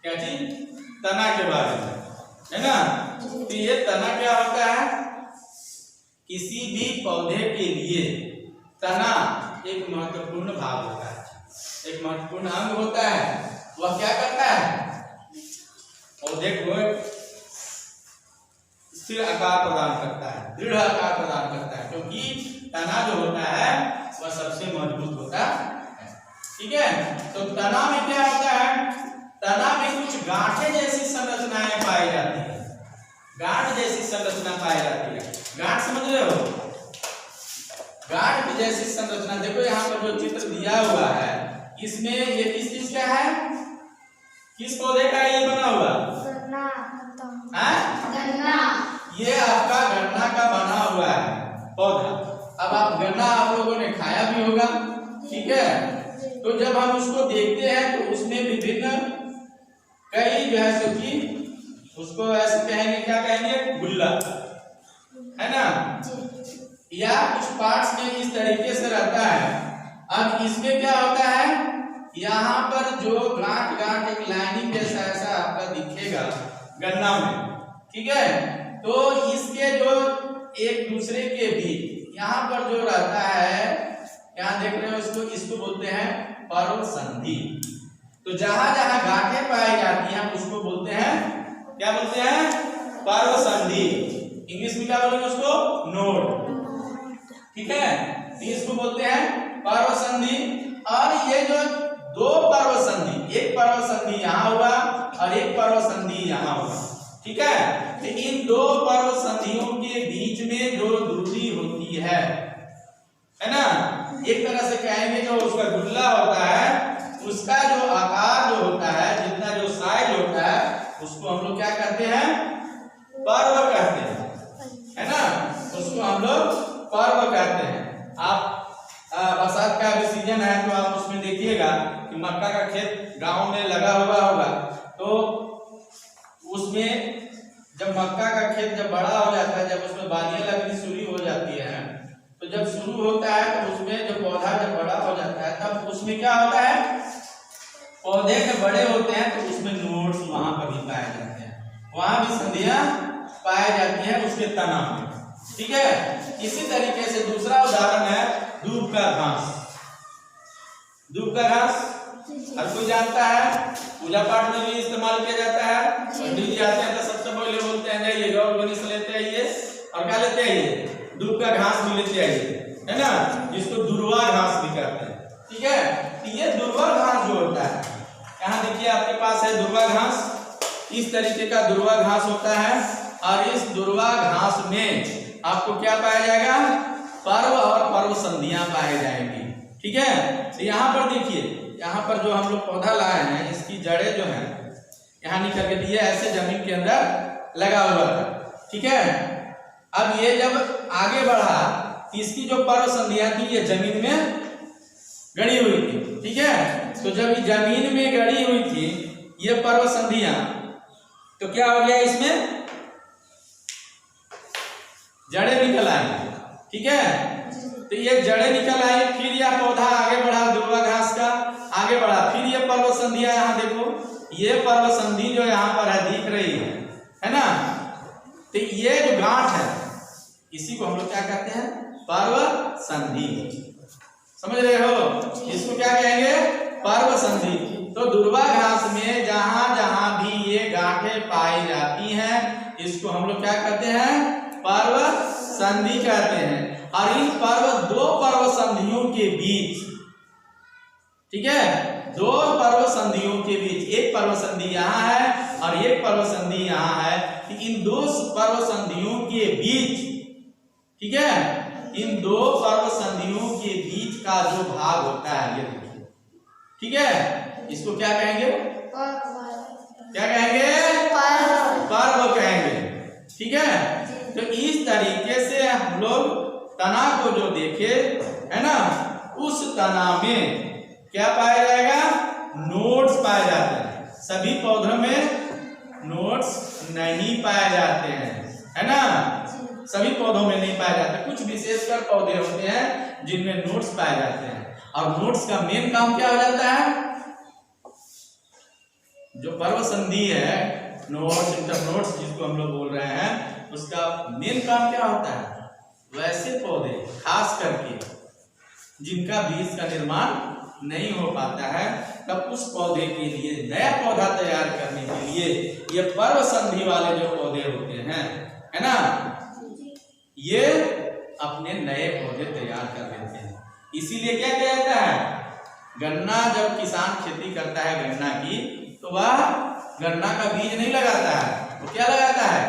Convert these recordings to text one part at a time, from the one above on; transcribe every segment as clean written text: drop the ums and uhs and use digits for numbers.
क्या चीज? तना के बारे में, है ना। तो ये तना क्या होता है? किसी भी पौधे के लिए तना एक महत्वपूर्ण भाग होता है, एक महत्वपूर्ण अंग होता है। वह क्या करता है? पौधे को स्थिर आकार प्रदान करता है, दृढ़ आकार प्रदान करता है, क्योंकि तना जो होता है वह सबसे मजबूत होता है। ठीक है, तो तना में क्या होता है? तना में कुछ गांठे जैसी संरचनाएं पाई जाती है, गांठ जैसी संरचना पाई जाती है। गांठ समझ रहे हो? गांठ जैसी संरचना। देखो यहाँ पर जो चित्र दिया हुआ है, इसमें ये किस चीज का है? किस पौधे का ये बना हुआ? गन्ना। ये आपका गन्ना का बना हुआ है पौधा। अब आप गन्ना आप लोगों ने खाया भी होगा, ठीक है। तो जब हम उसको देखते हैं तो उसमें विभिन्न कई जो है सो कि उसको ऐसे कहेंगे, क्या कहेंगे? गुल्ला, है ना, या कुछ पार्ट्स में इस तरीके से रहता है। अब इसमें क्या होता है? यहाँ पर जो गांठ गांठ एक लाइनिंग जैसा ऐसा आपका दिखेगा गन्ना में, ठीक है। तो इसके जो एक दूसरे के बीच यहाँ पर जो रहता है, यहाँ देख रहे हो, इसको बोलते हैं पर्व संधि। तो जहां जहां गांठें पाई जाती हैं उसको बोलते हैं, क्या बोलते हैं? पर्व संधि। इंग्लिश में क्या बोलेंगे उसको? नोड, ठीक है। तो इसको बोलते हैं पर्व संधि। और ये जो दो पर्व संधि, एक पर्व संधि यहाँ हुआ और एक पर्व संधि यहाँ हुआ, ठीक है। तो इन दो पर्व संधियों के बीच में जो दूरी होती है ना, एक तरह से कहेंगे जो उसका गुल्ला होता है, उसका जो आकार जो होता है, जितना जो साइज होता है, उसको हम लोग क्या कहते हैं? पर्व कहते हैं, है ना। उसको हम लोग पर्व कहते हैं। आप बरसात का अभी सीजन है तो आप उसमें देखिएगा कि मक्का का खेत गांव में लगा हुआ होगा, तो उसमें जब मक्का का खेत जब बड़ा हो जाता है, जब उसमें बालियां लगनी शुरू हो जाती है, तो जब शुरू होता है तो उसमें जब पौधा जब बड़ा हो जाता है, तब उसमें क्या होता है? पौधे के बड़े होते हैं तो उसमें नोड्स वहां पर भी पाए जाते हैं, वहां भी संधियां पाई जाती है उसके तना में, ठीक है। इसी तरीके से दूसरा उदाहरण है दूब का घास। दूब का घास हर कोई जानता है, पूजा पाठ में भी इस्तेमाल किया जाता है। पंडित जी आते हैं तो सबसे पहले बोलते हैं जाइए गौर गणेश लेते आइए, और क्या लेते आइए? दूब का घास भी लेते आइए, है ना, जिसको दुर्वा घास भी कहते हैं, ठीक है। तो ये दुर्वा घास जो होता है, यहाँ देखिए आपके पास है दुर्वा घास, इस तरीके का दुर्वा घास होता है। और इस दुर्वा घास में आपको क्या पाया जाएगा? पर्व और पर्व संधियां पाई जाएंगी, ठीक है। तो यहाँ पर देखिए, यहाँ पर जो हम लोग पौधा लाए हैं, इसकी जड़ें जो हैं यहाँ निकल के दिए, ऐसे जमीन के अंदर लगा हुआ था, ठीक है। अब ये जब आगे बढ़ा तो इसकी जो पर्व संधियां थी ये जमीन में गड़ी हुई थी, ठीक है। तो जब ये जमीन में गड़ी हुई थी ये पर्व संधियां, तो क्या हो गया? इसमें जड़ें निकल आई, ठीक है। तो ये जड़ें निकल आई, फिर यह पौधा आगे बढ़ा, दुर्वा घास का आगे बढ़ा, फिर ये पर्व संधियां, यहाँ देखो ये पर्व संधि जो यहाँ पर है दिख रही है ना। तो ये जो गांठ है इसी को हम लोग क्या कहते हैं? पर्व संधि। समझ रहे हो? इसको क्या कहेंगे? पर्व संधि। तो दुर्वा घास में जहां जहां भी ये गांठें पाई जाती हैं इसको हम लोग क्या कहते हैं? पर्व संधि कहते हैं। और इन दो पर्व संधियों के बीच, ठीक है, दो पर्व संधियों के बीच, एक पर्व संधि यहाँ है और एक पर्व संधि यहाँ है, इन दो पर्व संधियों के बीच, ठीक है, इन दो पर्व संधियों के बीच का जो भाग होता है ये देखिए, ठीक है, इसको क्या कहेंगे? क्या कहेंगे? पर्व कहेंगे, ठीक है। तो इस तरीके से हम लोग तना को जो देखे है ना, उस तना में क्या पाया जाएगा? नोड्स पाए जाते हैं। सभी पौधों में नोड्स नहीं पाए जाते हैं, है ना, सभी पौधों में नहीं पाए जाते। कुछ विशेषकर पौधे होते हैं जिनमें नोड्स पाए जाते हैं। और नोड्स का मेन काम क्या हो जाता है? जो पर्व संधि है, नोड्स, इंटरनोड्स जिसको हम लोग बोल रहे हैं, उसका मेन काम क्या होता है? वैसे पौधे खास करके जिनका बीज का निर्माण नहीं हो पाता है, तब उस पौधे के लिए नया पौधा तैयार करने के लिए ये पर्व संधि वाले जो पौधे होते हैं, है ना, ये अपने नए पौधे तैयार कर लेते हैं। इसीलिए क्या किया जाता है? गन्ना जब किसान खेती करता है गन्ना की, तो वह गन्ना का बीज नहीं लगाता है, तो क्या लगाता है?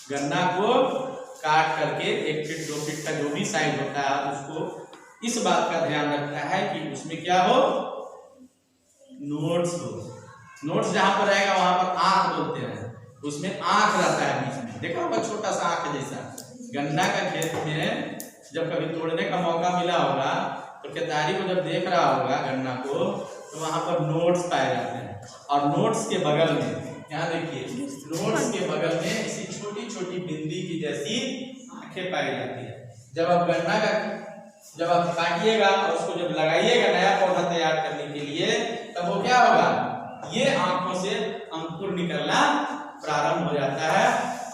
गन्ना को काट करके 1 फीट 2 फीट का जो भी साइज होता है, उसको इस बात का ध्यान रखता है कि उसमें क्या हो? नोड्स हो। नोड्स जहां पर रहेगा वहां पर आंख बोलते हैं, उसमें आंख रहता है बीच में, देखा होगा छोटा सा आंख जैसा। गन्ना का खेत में जब कभी तोड़ने का मौका मिला होगा, तो केतारी को जब देख रहा होगा गन्ना को, तो वहां पर नोड्स पाए जाते हैं। और नोड्स के बगल में, यहाँ देखिए, नोड्स के बगल में ऐसी छोटी छोटी बिंदी की जैसी आंखें पाई जाती है। जब आप काटिएगा और उसको जब लगाइएगा नया पौधा तैयार करने के लिए, तब वो क्या होगा? ये आंखों से अंकुर निकलना प्रारंभ हो जाता है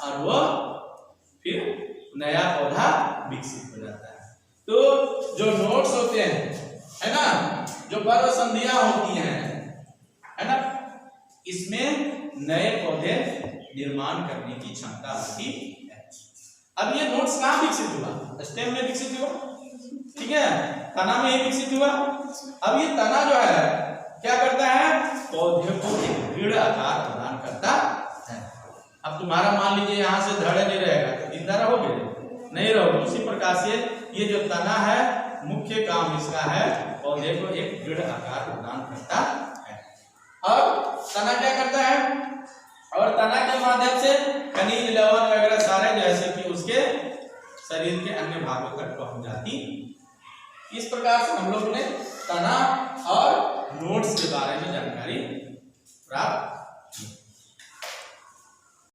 और वो फिर नया पौधा विकसित हो जाता है। तो जो नोड्स होते हैं, है ना, जो पर्व संधियां होती हैं, है ना, इसमें नए पौधे निर्माण करने की क्षमता होती है। अब ये नोड्स कहाँ विकसित हुआ? स्टेम में विकसित हुआ, ठीक है, तना में ही विकसित हुआ। अब ये तना जो है क्या करता है? पौधे को एक दृढ़ आकार प्रदान करता है। अब तुम्हारा मान लीजिए यहाँ से धड़ नहीं रहेगा तो जिंदा रहोगे? नहीं रहोगे। उसी प्रकार से ये जो तना है, मुख्य काम इसका है पौधे को एक दृढ़ आकार प्रदान करता है। और तना क्या करता है? और तना के माध्यम से खनिज, लवण वगैरह सारे जैसे कि उसके शरीर के अन्य भागों तक पहुंच जाती। इस प्रकार से हम लोग ने तना और नोड्स के बारे में जानकारी प्राप्त